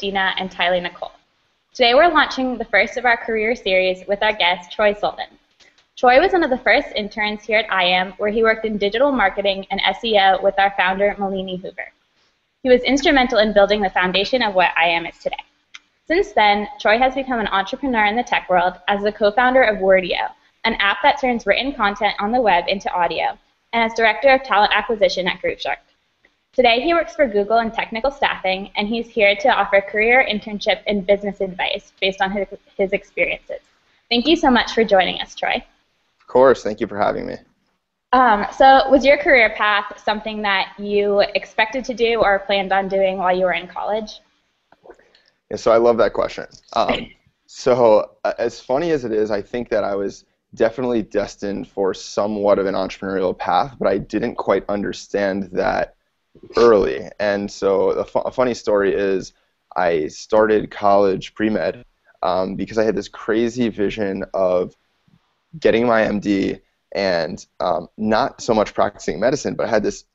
Christina, and Tyler Nicole. Today we're launching the first of our career series with our guest, Troy Sultan. Troy was one of the first interns here at iaam, where he worked in digital marketing and SEO with our founder, Malini. He was instrumental in building the foundation of what iaam is today. Since then, Troy has become an entrepreneur in the tech world as the co-founder of Wordio, an app that turns written content on the web into audio, and as director of talent acquisition at GroupShark. Today, he works for Google in technical staffing, and he's here to offer career, internship, and business advice based on his experiences. Thank you so much for joining us, Troy. Of course. Thank you for having me. So was your career path something that you expected to do or planned on doing while you were in college? Yeah, so I love that question. So as funny as it is, I think that I was definitely destined for somewhat of an entrepreneurial path, but I didn't quite understand that early. And so a funny story is I started college pre-med because I had this crazy vision of getting my MD and not so much practicing medicine, but I had this,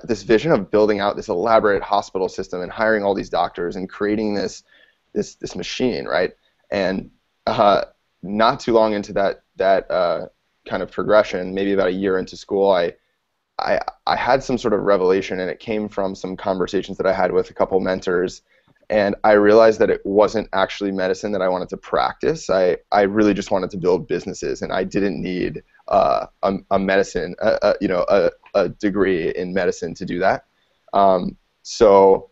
this vision of building out this elaborate hospital system and hiring all these doctors and creating this machine, right? And not too long into that kind of progression, maybe about a year into school, I had some sort of revelation, and it came from some conversations that I had with a couple mentors, and I realized that it wasn't actually medicine that I wanted to practice. I really just wanted to build businesses, and I didn't need a degree in medicine to do that. So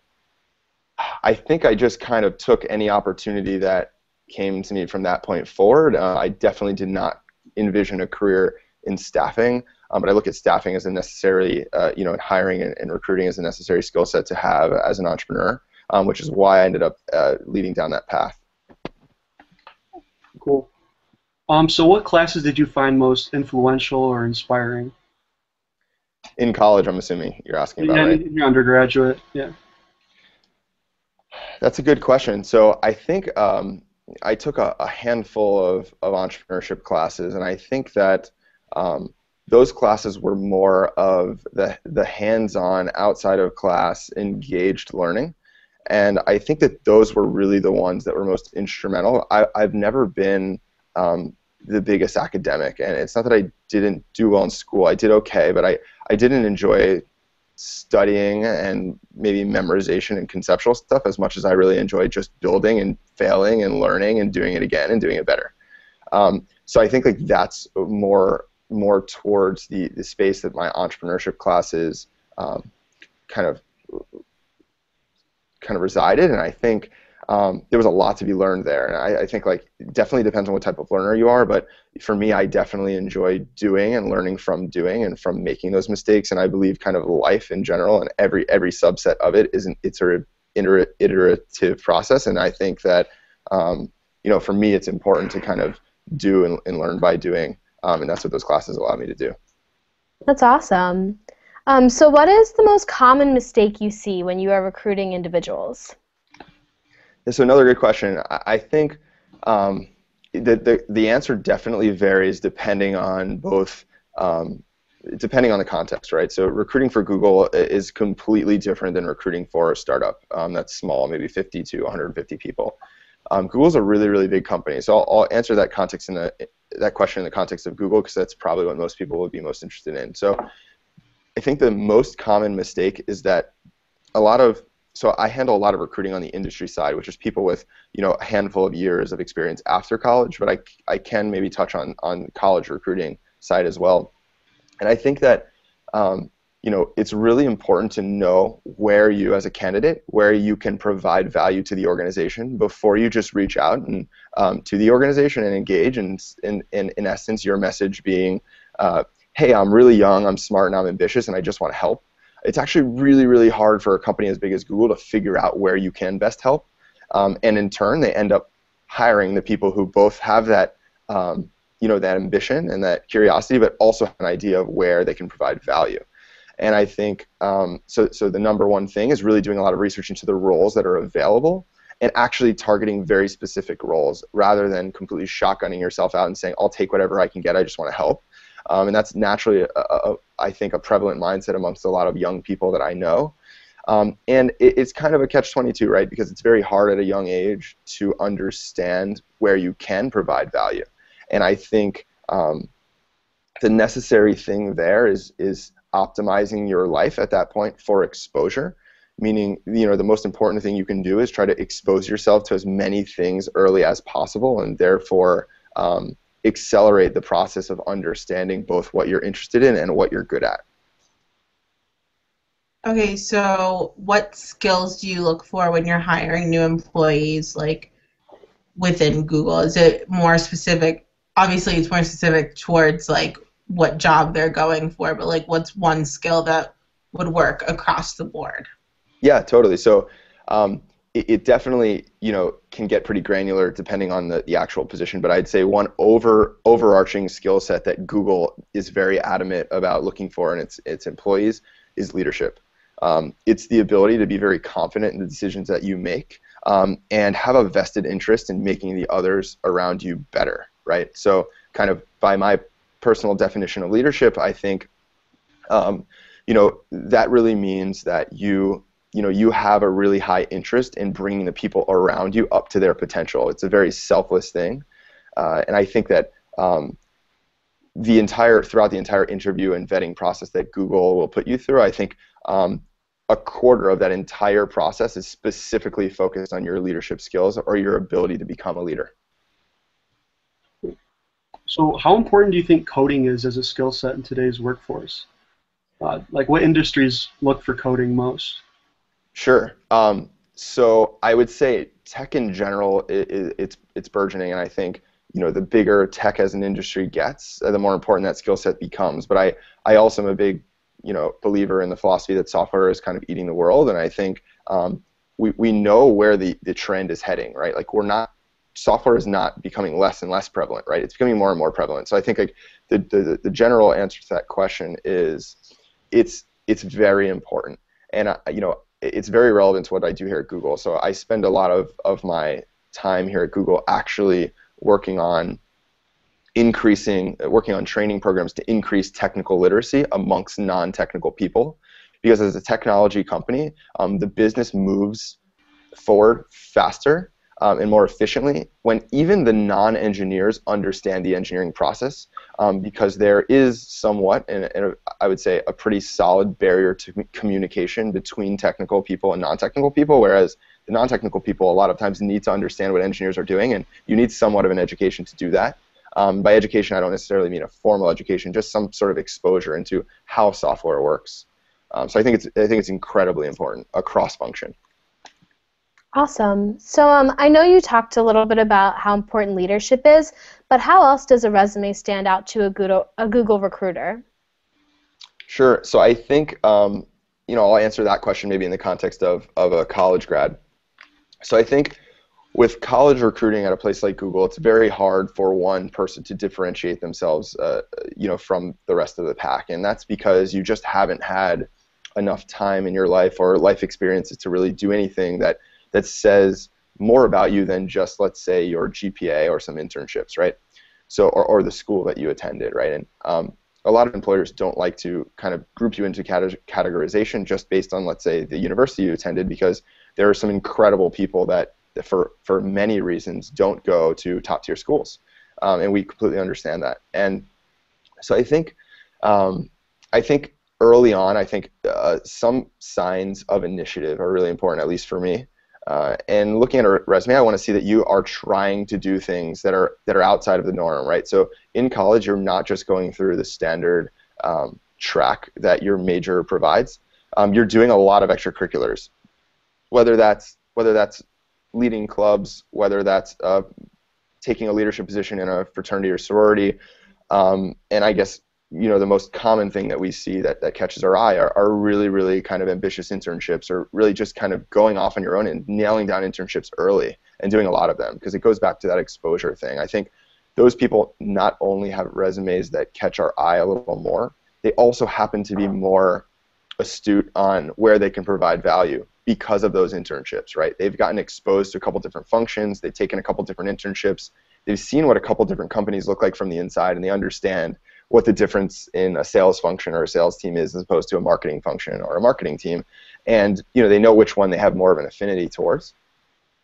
I think I just kind of took any opportunity that came to me from that point forward. I definitely did not envision a career in staffing, but I look at staffing as a necessary, and hiring and recruiting as a necessary skill set to have as an entrepreneur, which is why I ended up leading down that path. Cool. So what classes did you find most influential or inspiring? In college, I'm assuming you're asking about, right? In your undergraduate, yeah. That's a good question. So I think I took a handful of entrepreneurship classes, and I think that those classes were more of the hands-on, outside of class, engaged learning. And I think that those were really the ones that were most instrumental. I've never been the biggest academic, and it's not that I didn't do well in school. I did okay, but I didn't enjoy studying and maybe memorization and conceptual stuff as much as I really enjoyed just building and failing and learning and doing it again and doing it better. So I think that's more towards the space that my entrepreneurship classes kind of resided, and I think there was a lot to be learned there. And I think definitely depends on what type of learner you are, but for me, I definitely enjoy doing and learning from doing and from making those mistakes. And I believe kind of life in general and every subset of it is an iterative process. And I think that for me, it's important to kind of do and learn by doing, and that's what those classes allow me to do. That's awesome. So what is the most common mistake you see when you are recruiting individuals? So another good question. I think the answer definitely varies depending on depending on the context, right? So recruiting for Google is completely different than recruiting for a startup that's small, maybe 50 to 150 people. Google's a really, really big company, so I'll answer that question in the context of Google, because that's probably what most people would be most interested in. So I think the most common mistake is that so I handle a lot of recruiting on the industry side, which is people with a handful of years of experience after college, but I can maybe touch on college recruiting side as well. And I think that it's really important to know where you, as a candidate, where you can provide value to the organization before you just reach out and to the organization and engage. And in essence, your message being, hey, I'm really young, I'm smart, and I'm ambitious, and I just want to help. It's actually really, really hard for a company as big as Google to figure out where you can best help. And in turn, they end up hiring the people who both have that, that ambition and that curiosity, but also have an idea of where they can provide value. And I think, so the number one thing is really doing a lot of research into the roles that are available and actually targeting very specific roles rather than completely shotgunning yourself out and saying, I'll take whatever I can get, I just want to help. And that's naturally, I think, a prevalent mindset amongst a lot of young people that I know. And it's kind of a catch-22, right? Because it's very hard at a young age to understand where you can provide value. And I think the necessary thing there is optimizing your life at that point for exposure, meaning, the most important thing you can do is try to expose yourself to as many things early as possible, and therefore accelerate the process of understanding both what you're interested in and what you're good at. Okay, so what skills do you look for when you're hiring new employees, like within Google? Is it more specific? Obviously, it's more specific towards like what job they're going for, but like what's one skill that would work across the board? Yeah, totally. So it definitely, can get pretty granular depending on the actual position, but I'd say one overarching skill set that Google is very adamant about looking for in its employees is leadership. It's the ability to be very confident in the decisions that you make, and have a vested interest in making the others around you better, right? So kind of by my personal definition of leadership, I think, that really means that you have a really high interest in bringing the people around you up to their potential. It's a very selfless thing, and I think that throughout the entire interview and vetting process that Google will put you through, I think a quarter of that entire process is specifically focused on your leadership skills or your ability to become a leader. So how important do you think coding is as a skill set in today's workforce? Like what industries look for coding most? Sure. So I would say tech in general, it's burgeoning, and I think the bigger tech as an industry gets, the more important that skill set becomes. But I also am a big believer in the philosophy that software is kind of eating the world, and I think we know where the trend is heading, right? Like software is not becoming less and less prevalent, right? It's becoming more and more prevalent. So I think like the general answer to that question is it's very important, and it's very relevant to what I do here at Google. So I spend a lot of my time here at Google actually working on training programs to increase technical literacy amongst non-technical people, because as a technology company, the business moves forward faster and more efficiently when even the non-engineers understand the engineering process, because there is somewhat, and I would say a pretty solid barrier to communication between technical people and non-technical people, whereas the non-technical people a lot of times need to understand what engineers are doing, and you need somewhat of an education to do that. By education, I don't necessarily mean a formal education, just some sort of exposure into how software works. So I think it's incredibly important across function. Awesome. So I know you talked a little bit about how important leadership is, but how else does a resume stand out to a Google recruiter? Sure. So I think I'll answer that question maybe in the context of a college grad. So I think with college recruiting at a place like Google, it's very hard for one person to differentiate themselves, from the rest of the pack, and that's because you just haven't had enough time in your life or life experiences to really do anything that says more about you than just, let's say, your GPA or some internships, right? So, or the school that you attended, right? And a lot of employers don't like to kind of group you into categorization just based on, let's say, the university you attended, because there are some incredible people that for many reasons don't go to top-tier schools, and we completely understand that. And so I think early on, some signs of initiative are really important, at least for me. And looking at a resume, I want to see that you are trying to do things that are outside of the norm, right? So in college, you're not just going through the standard track that your major provides. You're doing a lot of extracurriculars, whether that's leading clubs, whether that's taking a leadership position in a fraternity or sorority, and I guess the most common thing that we see that catches our eye are really, really kind of ambitious internships, or really just kind of going off on your own and nailing down internships early and doing a lot of them, because it goes back to that exposure thing. I think those people not only have resumes that catch our eye a little more, they also happen to be more astute on where they can provide value because of those internships, right? They've gotten exposed to a couple different functions, they've taken a couple different internships, they've seen what a couple different companies look like from the inside, and they understand what the difference in a sales function or a sales team is as opposed to a marketing function or a marketing team. and they know which one they have more of an affinity towards.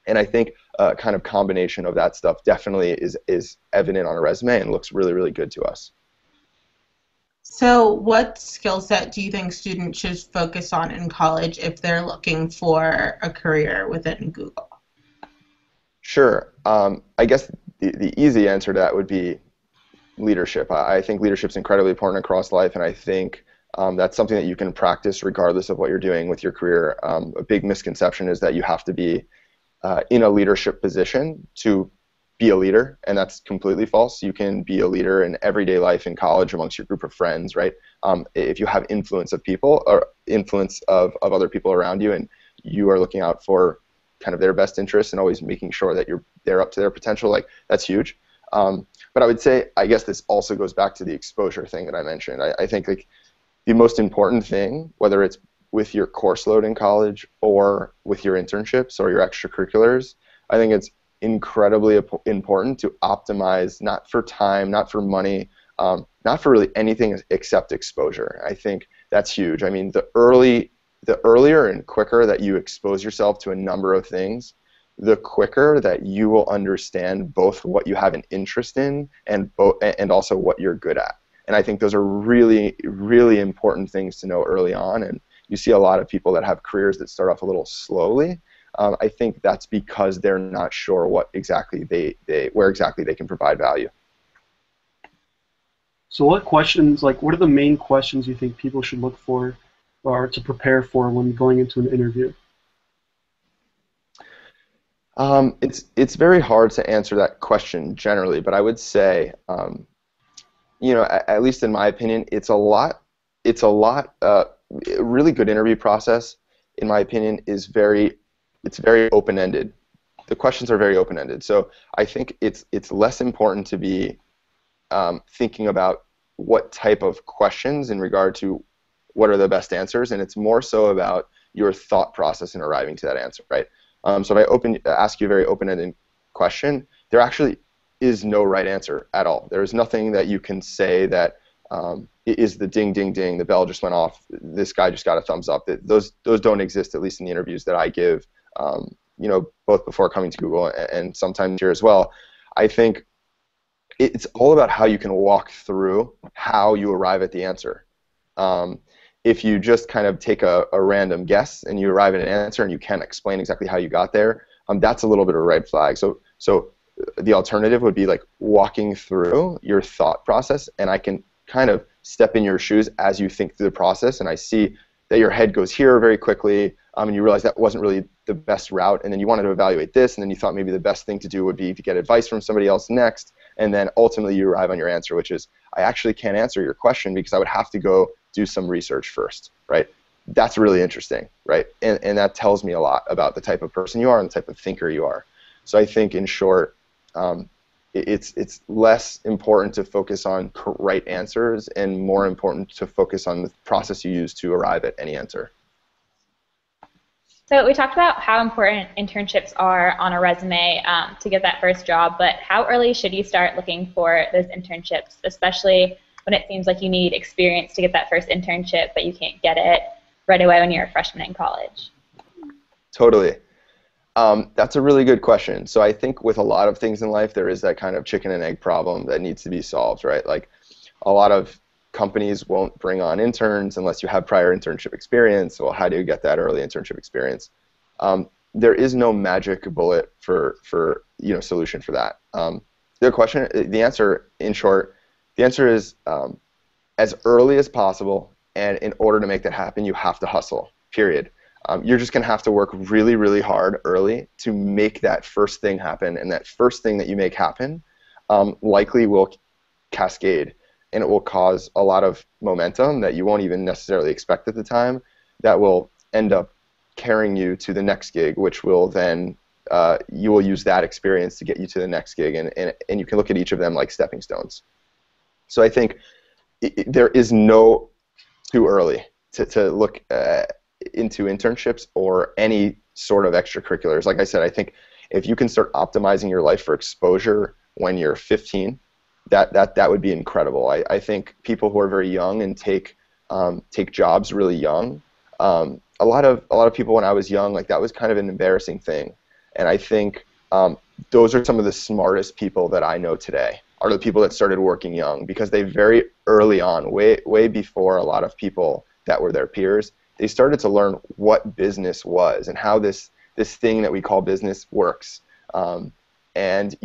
And I think a kind of combination of that stuff definitely is evident on a resume and looks really, really good to us. So what skill set do you think students should focus on in college if they're looking for a career within Google? Sure. I guess the easy answer to that would be leadership. I think leadership is incredibly important across life, and I think that's something that you can practice regardless of what you're doing with your career. A big misconception is that you have to be in a leadership position to be a leader, and that's completely false. You can be a leader in everyday life in college amongst your group of friends, right? If you have influence of people or influence of other people around you, and you are looking out for kind of their best interests and always making sure that they're up to their potential, like that's huge. But I would say, I guess this also goes back to the exposure thing that I mentioned. I think like the most important thing, whether it's with your course load in college or with your internships or your extracurriculars, I think it's incredibly important to optimize not for time, not for money, not for really anything except exposure. I think that's huge. I mean, the earlier and quicker that you expose yourself to a number of things, the quicker that you will understand both what you have an interest in and also what you're good at. And I think those are really, really important things to know early on. And you see a lot of people that have careers that start off a little slowly. I think that's because they're not sure where exactly they can provide value. So what are the main questions you think people should look for or to prepare for when going into an interview? It's very hard to answer that question generally, but I would say, at least in my opinion, it's a lot. A really good interview process, in my opinion, is very open-ended. The questions are very open-ended. So I think it's less important to be thinking about what type of questions in regard to what are the best answers, and it's more so about your thought process in arriving to that answer, right? So if I ask you a very open-ended question, there actually is no right answer at all. There is nothing that you can say that is the ding, ding, ding, the bell just went off, this guy just got a thumbs up. Those don't exist, at least in the interviews that I give, both before coming to Google and sometimes here as well. I think it's all about how you can walk through how you arrive at the answer. If you just kind of take a random guess and you arrive at an answer and you can't explain exactly how you got there, that's a little bit of a red flag. So the alternative would be like walking through your thought process, and I can kind of step in your shoes as you think through the process, and I see that your head goes here very quickly, and you realize that wasn't really the best route, and then you wanted to evaluate this, and then you thought maybe the best thing to do would be to get advice from somebody else next, and then ultimately you arrive on your answer, which is, I actually can't answer your question because I would have to go do some research first, right? That's really interesting, right? And that tells me a lot about the type of person you are and the type of thinker you are. So I think, in short, it's less important to focus on right answers and more important to focus on the process you use to arrive at any answer. So we talked about how important internships are on a resume to get that first job, but how early should you start looking for those internships, especially when it seems like you need experience to get that first internship, but you can't get it right away when you're a freshman in college? Totally. That's a really good question. So I think with a lot of things in life, there is that kind of chicken and egg problem that needs to be solved, right? Like a lot of companies won't bring on interns unless you have prior internship experience. Well, how do you get that early internship experience? There is no magic bullet for solution for that. The answer, in short, the answer is as early as possible, and in order to make that happen, you have to hustle, period. You're just going to have to work really, really hard early to make that first thing happen, and that first thing that you make happen likely will cascade, and it will cause a lot of momentum that you won't even necessarily expect at the time that will end up carrying you to the next gig, which will then you will use that experience to get you to the next gig, and you can look at each of them like stepping stones. So I think there is no too early to look into internships or any sort of extracurriculars. Like I said, I think if you can start optimizing your life for exposure when you're 15, that would be incredible. I think people who are very young and take jobs really young a lot of people when I was young, like that was kind of an embarrassing thing. And I think those are some of the smartest people that I know today, are the people that started working young, because they very early on, way before a lot of people that were their peers, they started to learn what business was and how this thing that we call business works. And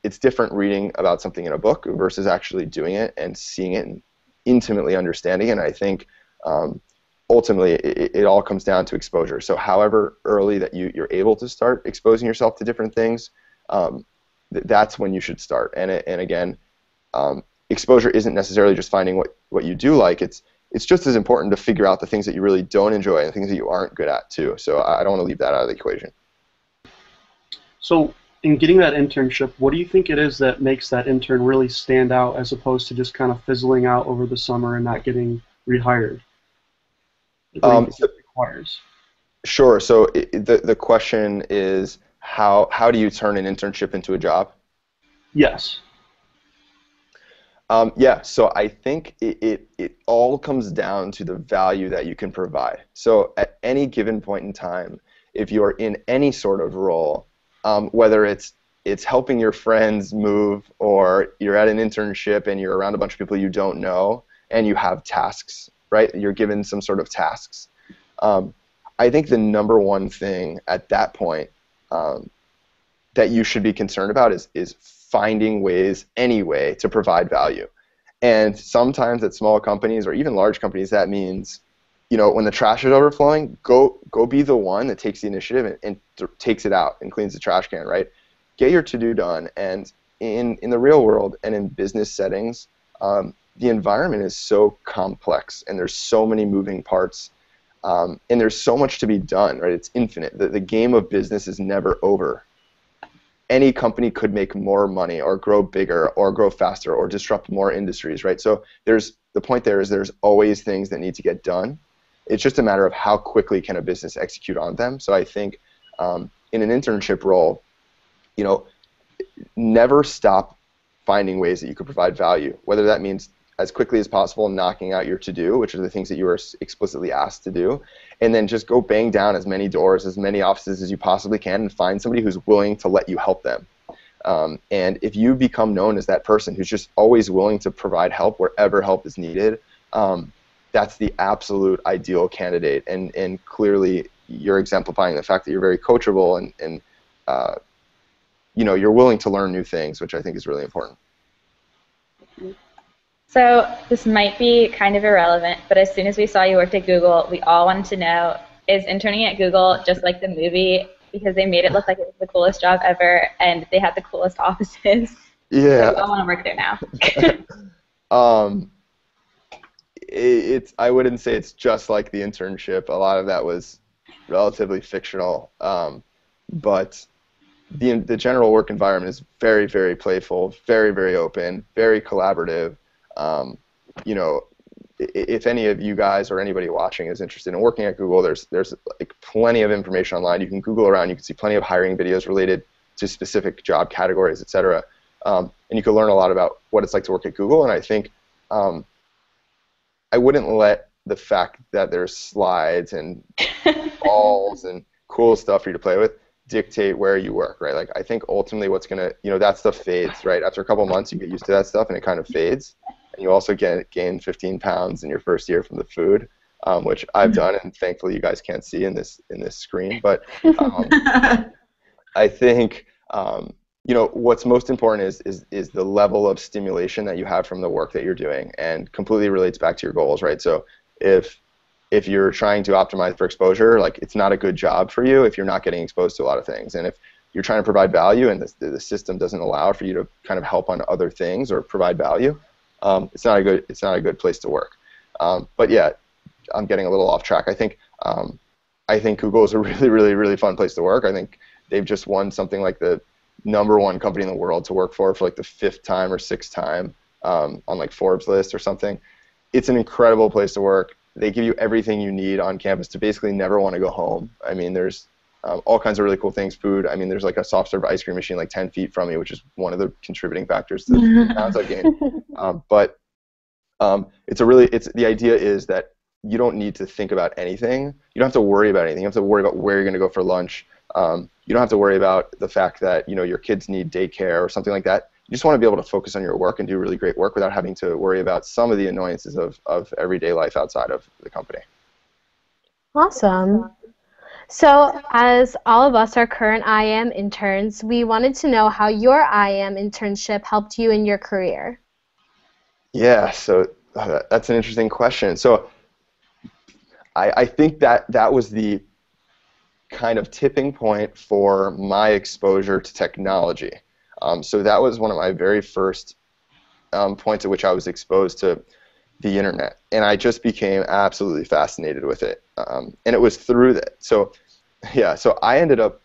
it's different reading about something in a book versus actually doing it and seeing it and intimately understanding it. And I think ultimately it all comes down to exposure. So however early that you're able to start exposing yourself to different things, that's when you should start. And again, exposure isn't necessarily just finding what you do like. It's just as important to figure out the things that you really don't enjoy and the things that you aren't good at too. So I don't want to leave that out of the equation. So in getting that internship, what do you think it is that makes that intern really stand out as opposed to just kind of fizzling out over the summer and not getting rehired? What do you think it requires? Sure. So the question is, how do you turn an internship into a job? Yes. Yeah, so I think it all comes down to the value that you can provide. So at any given point in time, if you're in any sort of role, whether it's helping your friends move, or you're at an internship and you're around a bunch of people you don't know and you have tasks, right? You're given some sort of tasks. I think the number one thing at that point that you should be concerned about is finding ways, any way, to provide value. And sometimes at small companies or even large companies, that means, when the trash is overflowing, go be the one that takes the initiative and takes it out and cleans the trash can, right? Get your to-do done. And in the real world and in business settings, the environment is so complex and there's so many moving parts, and there's so much to be done, right? It's infinite. The game of business is never over. Any company could make more money or grow bigger or grow faster or disrupt more industries, right? So the point there is there's always things that need to get done. It's just a matter of how quickly can a business execute on them. So I think in an internship role, never stop finding ways that you could provide value, whether that means as quickly as possible knocking out your to-do, which are the things that you were explicitly asked to do, and then just go bang down as many doors, as many offices as you possibly can, and find somebody who's willing to let you help them. And if you become known as that person who's just always willing to provide help wherever help is needed, that's the absolute ideal candidate. And clearly you're exemplifying the fact that you're very coachable and you're willing to learn new things, which I think is really important. So this might be kind of irrelevant, but as soon as we saw you worked at Google, we all wanted to know, is interning at Google just like the movie? Because they made it look like it was the coolest job ever, and they had the coolest offices. Yeah. So we all want to work there now. I wouldn't say it's just like the internship. A lot of that was relatively fictional, but the general work environment is very, very playful, very, very open, very collaborative. If any of you guys or anybody watching is interested in working at Google, there's like plenty of information online. You can Google around. You can see plenty of hiring videos related to specific job categories, etc. And you can learn a lot about what it's like to work at Google. And I think I wouldn't let the fact that there's slides and balls and cool stuff for you to play with dictate where you work, right? Like I think ultimately what's gonna, that stuff fades, right? After a couple of months, you get used to that stuff and it kind of fades. And you also gain 15 pounds in your first year from the food, which I've done, and thankfully you guys can't see in this screen. But I think what's most important is the level of stimulation that you have from the work that you're doing, and completely relates back to your goals, right? So if you're trying to optimize for exposure, like it's not a good job for you if you're not getting exposed to a lot of things. And if you're trying to provide value and the system doesn't allow for you to kind of help on other things or provide value, it's not a good place to work. But yeah, I'm getting a little off track. I think Google is a really, really, really fun place to work. I think they've just won something like the #1 company in the world to work for like the 5th time or 6th time on like Forbes list or something. It's an incredible place to work. They give you everything you need on campus to basically never want to go home. I mean, there's all kinds of really cool things, food. I mean, there's like a soft serve ice cream machine like 10 feet from me, which is one of the contributing factors to the pounds I gained. But the idea is that you don't need to think about anything. You don't have to worry about anything. You don't have to worry about where you're going to go for lunch. You don't have to worry about the fact that your kids need daycare or something like that. You just want to be able to focus on your work and do really great work without having to worry about some of the annoyances of everyday life outside of the company. Awesome. So, as all of us are current IAM interns, we wanted to know how your IAM internship helped you in your career. Yeah, so that's an interesting question. So, I think that was the kind of tipping point for my exposure to technology. So that was one of my very first points at which I was exposed to the internet, and I just became absolutely fascinated with it. And it was through that. So, yeah. So I ended up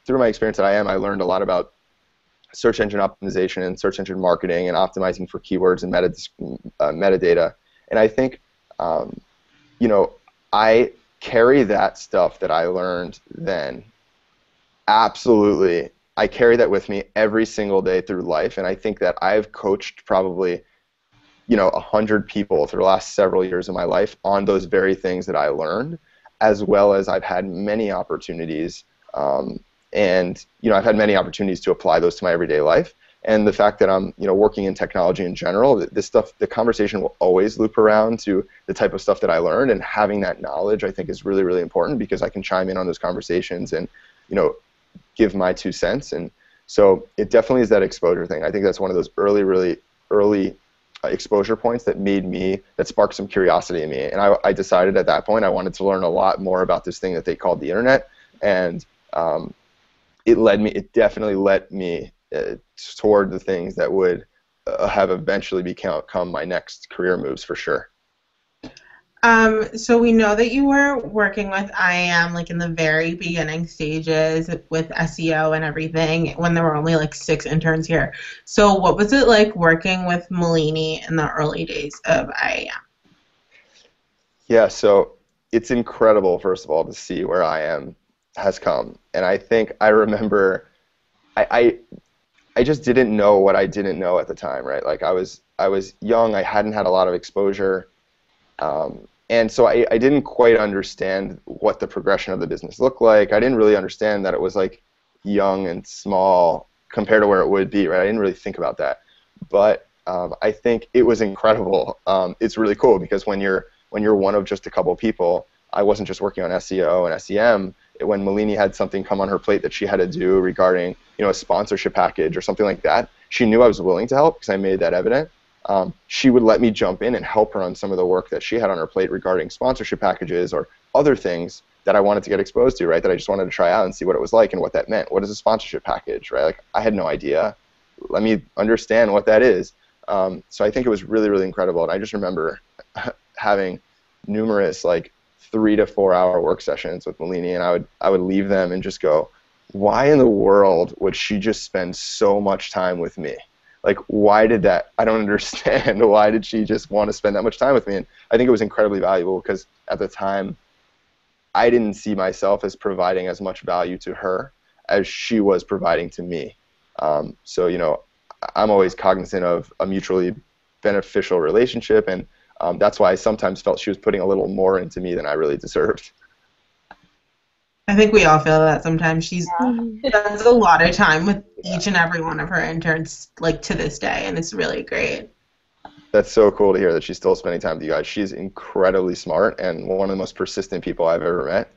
through my experience at IAM, I learned a lot about search engine optimization and search engine marketing and optimizing for keywords and metadata. And I think, I carry that stuff that I learned then. Absolutely, I carry that with me every single day through life, and I think that I've coached probably 100 people through the last several years of my life on those very things that I learned, as well as I've had many opportunities, and I've had many opportunities to apply those to my everyday life. And the fact that I'm working in technology in general, this stuff, the conversation will always loop around to the type of stuff that I learned, and having that knowledge I think is really, really important because I can chime in on those conversations and give my 2 cents. And so it definitely is that exposure thing. I think that's one of those really early exposure points that sparked some curiosity in me. And I decided at that point I wanted to learn a lot more about this thing that they called the internet. And it definitely led me toward the things that would have eventually become my next career moves for sure. So we know that you were working with IAM in the very beginning stages with SEO and everything when there were only 6 interns here. So what was it like working with Malini in the early days of IAM? Yeah, so it's incredible, first of all, to see where IAM has come. And I think I remember I just didn't know what I didn't know at the time, right? I was young, I hadn't had a lot of exposure. And so I didn't quite understand what the progression of the business looked like. I didn't really understand that it was young and small compared to where it would be, right? I didn't really think about that. But I think it was incredible. It's really cool because when you're one of just a couple people, I wasn't just working on SEO and SEM. When Malini had something come on her plate that she had to do regarding a sponsorship package or something like that, she knew I was willing to help because I made that evident. She would let me jump in and help her on some of the work that she had on her plate regarding sponsorship packages or other things that I wanted to get exposed to, right, that I just wanted to try out and see what it was like and what that meant. What is a sponsorship package, right? I had no idea. Let me understand what that is. So I think it was really, really incredible. And I just remember having numerous 3 to 4 hour work sessions with Malini, and I would leave them and just go, why in the world would she just spend so much time with me? Why did that? I don't understand. Why did she just want to spend that much time with me? And I think it was incredibly valuable because at the time, I didn't see myself as providing as much value to her as she was providing to me. So, I'm always cognizant of a mutually beneficial relationship, and that's why I sometimes felt she was putting a little more into me than I really deserved. I think we all feel that sometimes. She spends a lot of time with each and every one of her interns, to this day, and it's really great. That's so cool to hear that she's still spending time with you guys. She's incredibly smart and one of the most persistent people I've ever met.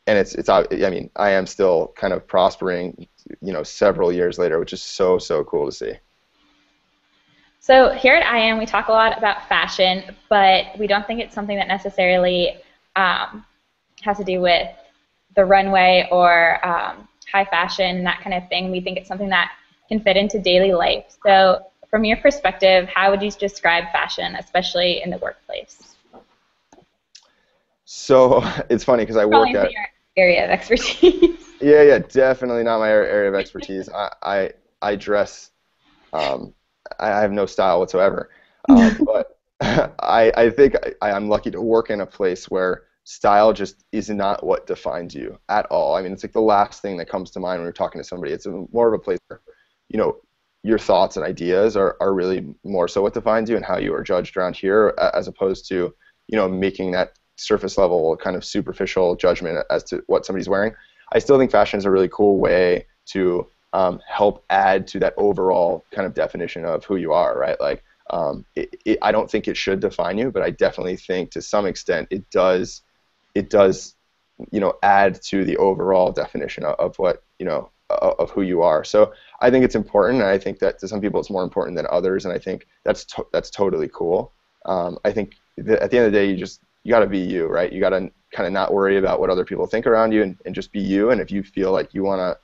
And I am still kind of prospering, several years later, which is so cool to see. So here at IAM, we talk a lot about fashion, but we don't think it's something that necessarily has to do with the runway or high fashion and that kind of thing. We think it's something that can fit into daily life. So from your perspective, how would you describe fashion, especially in the workplace? So it's funny because I work at... Probably your area of expertise. Yeah, definitely not my area of expertise. I dress... I have no style whatsoever. But I think I'm lucky to work in a place where style just is not what defines you at all. I mean, it's the last thing that comes to mind when you're talking to somebody. It's more of a place where, your thoughts and ideas are really more so what defines you and how you are judged around here, as opposed to, making that surface level kind of superficial judgment as to what somebody's wearing. I still think fashion is a really cool way to help add to that overall kind of definition of who you are, right? Like, I don't think it should define you, but I definitely think to some extent it does, add to the overall definition of what, of who you are. So I think it's important, and I think that to some people it's more important than others, and I think that's totally cool. I think at the end of the day, you got to be you, right? You got to kind of not worry about what other people think around you, and just be you. And if you feel like you want to,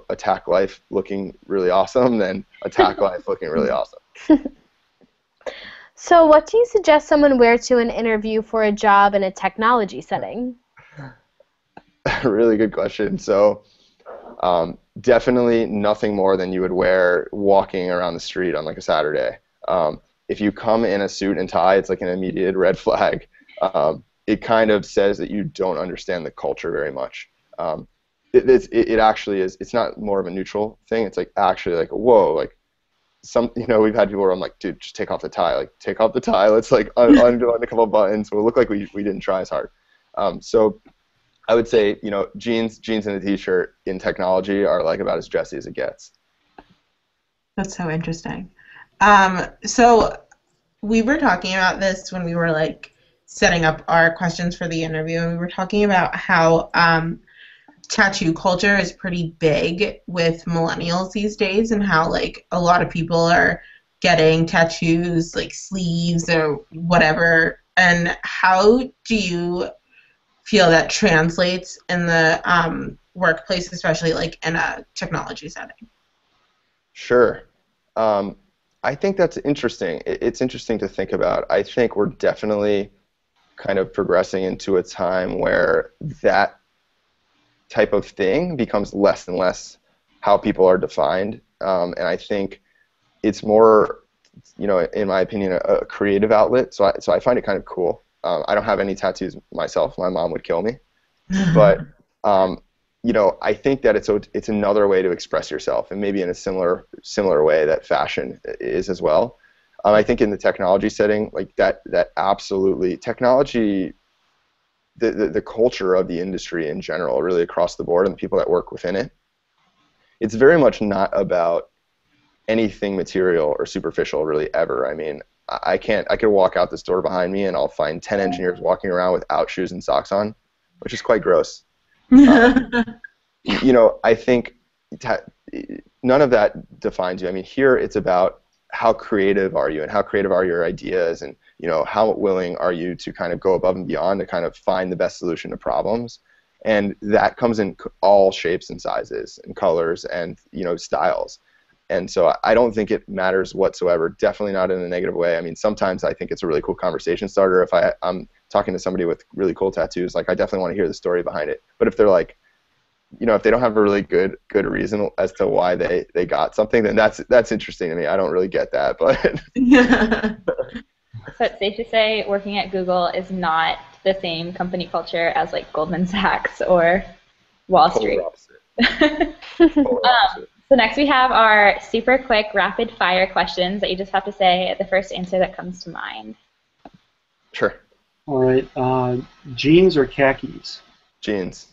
attack life looking really awesome, then attack life looking really awesome. So what do you suggest someone wear to an interview for a job in a technology setting? Really good question. So definitely nothing more than you would wear walking around the street on like a Saturday. If you come in a suit and tie, it's like an immediate red flag. It kind of says that you don't understand the culture very much. It actually is. It's not more of a neutral thing. It's like actually like, whoa, like we've had people where I'm like, dude, just take off the tie. Like, take off the tie. Let's like undo a couple of buttons. We'll look like we didn't try as hard. So I would say, jeans and a t-shirt in technology are like about as dressy as it gets. That's so interesting. So we were talking about this when we were like setting up our questions for the interview, and we were talking about how tattoo culture is pretty big with millennials these days, and how like a lot of people are getting tattoos, like sleeves or whatever. And how do you feel that translates in the workplace, especially like in a technology setting? Sure. I think that's interesting. It's interesting to think about. I think we're definitely kind of progressing into a time where that type of thing becomes less and less how people are defined. And I think it's more, in my opinion, a creative outlet. So I find it kind of cool. I don't have any tattoos myself. My mom would kill me. But, I think that it's another way to express yourself, and maybe in a similar way that fashion is as well. I think in the technology setting, like that absolutely technology, the culture of the industry in general, really across the board, and the people that work within it, it's very much not about anything material or superficial really ever. I mean, I could walk out this door behind me and I'll find 10 engineers walking around without shoes and socks on, which is quite gross. I think none of that defines you. I mean, here it's about how creative are you, and how creative are your ideas, and how willing are you to kind of go above and beyond to kind of find the best solution to problems. And that comes in all shapes and sizes and colors and styles. And so I don't think it matters whatsoever, definitely not in a negative way. I mean, sometimes I think it's a really cool conversation starter. If I'm talking to somebody with really cool tattoos, like I definitely want to hear the story behind it. But if they're like, if they don't have a really good reason as to why they got something, then that's interesting to me. I don't really get that, but So it's safe to say working at Google is not the same company culture as like Goldman Sachs or Wall Street. Polar opposite. So next we have our super quick rapid fire questions that you just have to say the first answer that comes to mind. Sure. All right. Jeans or khakis? Jeans.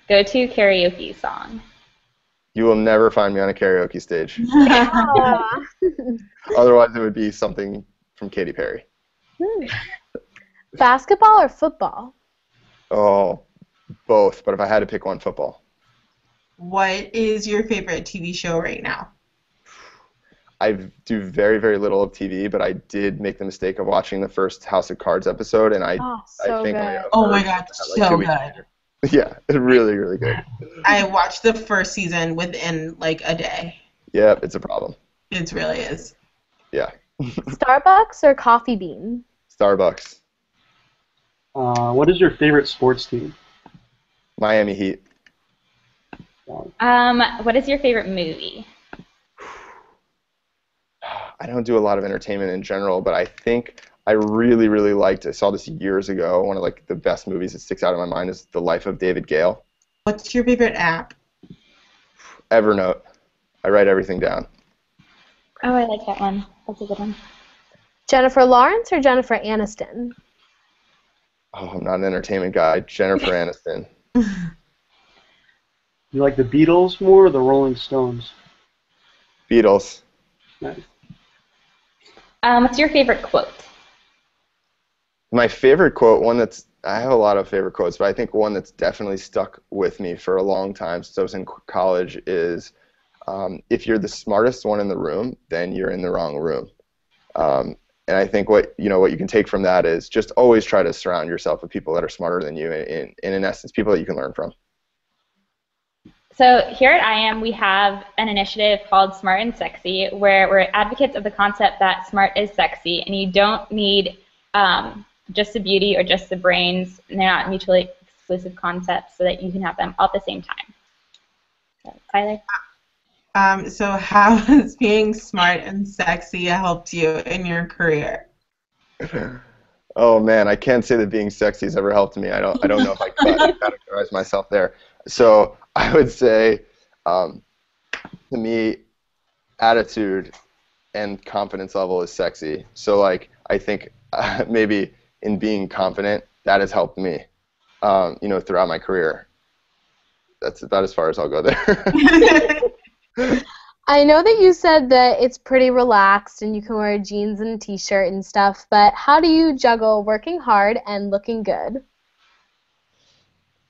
Go-to karaoke song. You will never find me on a karaoke stage. Otherwise, it would be something from Katy Perry. Basketball or football? Oh, both. But if I had to pick one, football. What is your favorite TV show right now? I do very, very little of TV, but I did make the mistake of watching the first House of Cards episode, and I think good. Oh my god, so good. Yeah, it's really, really good. I watched the first season within like a day. Yeah, it's a problem. It really is. Yeah. Starbucks or Coffee Bean? Starbucks. What is your favorite sports team? Miami Heat. What is your favorite movie? I don't do a lot of entertainment in general, but I think I really, really liked, I saw this years ago, one of like the best movies that sticks out in my mind is The Life of David Gale. What's your favorite app? Evernote. I write everything down. Oh, I like that one. That's a good one. Jennifer Lawrence or Jennifer Aniston? Oh, I'm not an entertainment guy. Jennifer Aniston. You like the Beatles more or the Rolling Stones? Beatles. Nice. What's your favorite quote? My favorite quote, I have a lot of favorite quotes, but I think one that's definitely stuck with me for a long time since I was in college is, if you're the smartest one in the room, then you're in the wrong room. And I think what you can take from that is just always try to surround yourself with people that are smarter than you, and in essence, people that you can learn from. So here at iaam, we have an initiative called Smart and Sexy, where we're advocates of the concept that smart is sexy, and you don't need just the beauty or just the brains. And they're not mutually exclusive concepts, so that you can have them all at the same time. So, Tyler? So how has being smart and sexy helped you in your career? Oh man, I can't say that being sexy has ever helped me. I don't know if I categorize myself there. So I would say, to me, attitude and confidence level is sexy. So like I think maybe in being confident, that has helped me, throughout my career. That's about as far as I'll go there. I know that you said that it's pretty relaxed and you can wear jeans and a t-shirt and stuff, but how do you juggle working hard and looking good?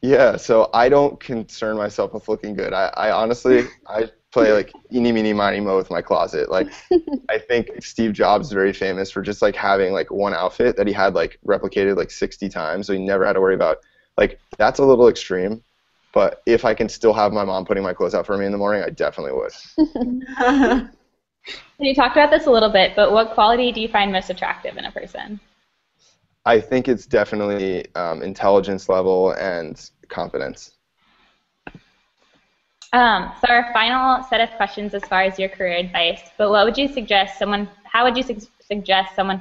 Yeah, so I don't concern myself with looking good. I honestly, I play like eeny, meeny, miny, mo with my closet. Like, I think Steve Jobs is very famous for just like having like one outfit that he had like replicated like 60 times, so he never had to worry about, like, that's a little extreme. But if I can still have my mom putting my clothes out for me in the morning, I definitely would. You talked about this a little bit, but what quality do you find most attractive in a person? I think it's definitely intelligence level and confidence. So our final set of questions as far as your career advice, but how would you suggest someone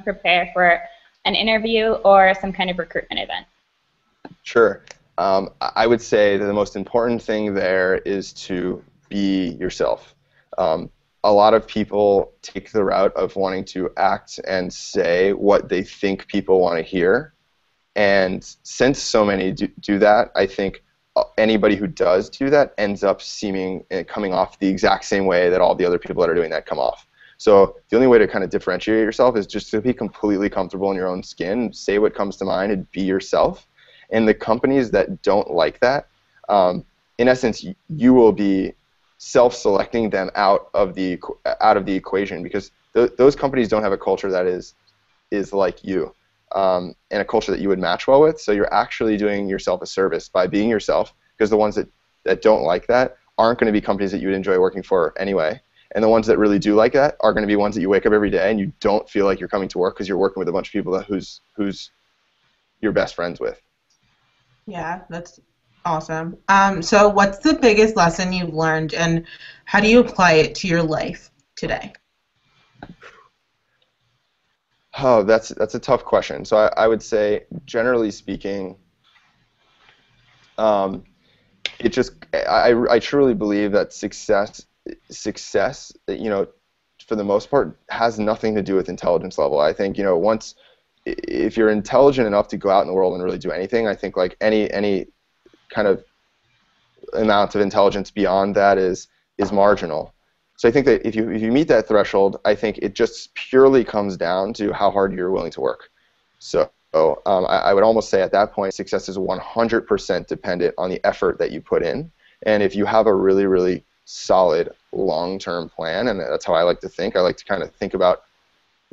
prepare for an interview or some kind of recruitment event? Sure. I would say that the most important thing there is to be yourself. A lot of people take the route of wanting to act and say what they think people want to hear. And since so many do that, I think anybody who does do that ends up coming off the exact same way that all the other people that are doing that come off. So the only way to kind of differentiate yourself is just to be completely comfortable in your own skin, say what comes to mind, and be yourself. And the companies that don't like that, in essence, you will be self-selecting them out of the equation, because those companies don't have a culture that is like you, and a culture that you would match well with. So you're actually doing yourself a service by being yourself, because the ones that don't like that aren't going to be companies that you would enjoy working for anyway. And the ones that really do like that are going to be ones that you wake up every day and you don't feel like you're coming to work because you're working with a bunch of people who's you're best friends with. Yeah, that's awesome. So what's the biggest lesson you've learned, and how do you apply it to your life today? Oh, that's a tough question. So I would say, generally speaking, I truly believe that success, for the most part, has nothing to do with intelligence level. I think, if you're intelligent enough to go out in the world and really do anything, I think like any kind of amount of intelligence beyond that is marginal. So I think that if you meet that threshold, I think it just purely comes down to how hard you're willing to work. So I would almost say at that point, success is 100% dependent on the effort that you put in. And if you have a really, really solid long-term plan, and that's how I like to think. I like to kind of think about,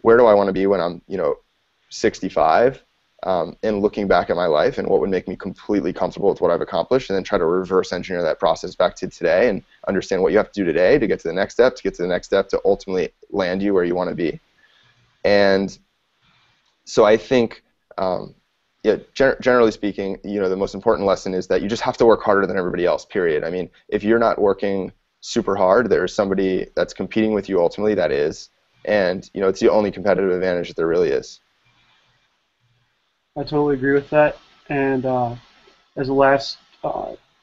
where do I want to be when I'm 65, and looking back at my life and what would make me completely comfortable with what I've accomplished, and then try to reverse engineer that process back to today and understand what you have to do today to get to the next step, to ultimately land you where you want to be. And so I think, generally speaking, the most important lesson is that you just have to work harder than everybody else, period. I mean, if you're not working super hard, there's somebody that's competing with you ultimately that is, and it's the only competitive advantage that there really is. I totally agree with that. And as a last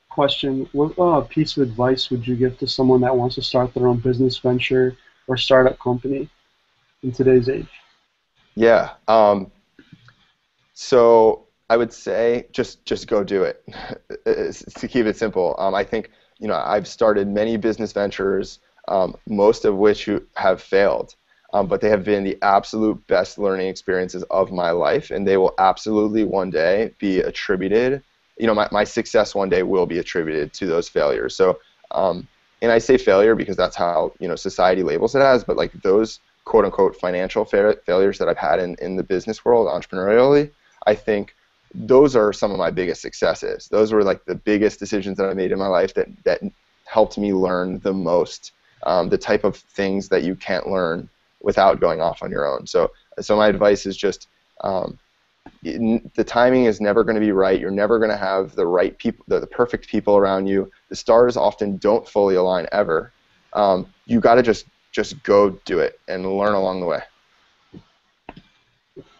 question, what piece of advice would you give to someone that wants to start their own business venture or startup company in today's age? Yeah. So I would say just go do it. To keep it simple. I think I've started many business ventures, most of which have failed, but they have been the absolute best learning experiences of my life, and they will absolutely one day be attributed. My success one day will be attributed to those failures. So, and I say failure because that's how society labels it as, but like those quote unquote financial failures that I've had in the business world, entrepreneurially, I think those are some of my biggest successes. Those were like the biggest decisions that I made in my life that helped me learn the most, the type of things that you can't learn without going off on your own. So my advice is just the timing is never going to be right. You're never going to have the right people, the perfect people around you. The stars often don't fully align ever. You got to just go do it and learn along the way.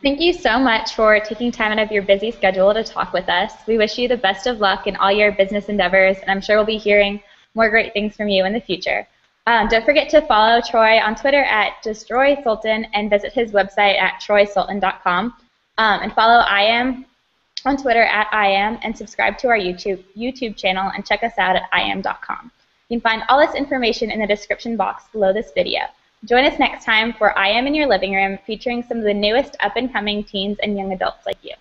Thank you so much for taking time out of your busy schedule to talk with us. We wish you the best of luck in all your business endeavors, and I'm sure we'll be hearing more great things from you in the future. Don't forget to follow Troy on Twitter at Troy Sultan and visit his website at troysultan.com. And follow iaam on Twitter at iaam and subscribe to our YouTube channel and check us out at iaam.com. You can find all this information in the description box below this video. Join us next time for iaam in Your Living Room, featuring some of the newest up-and-coming teens and young adults like you.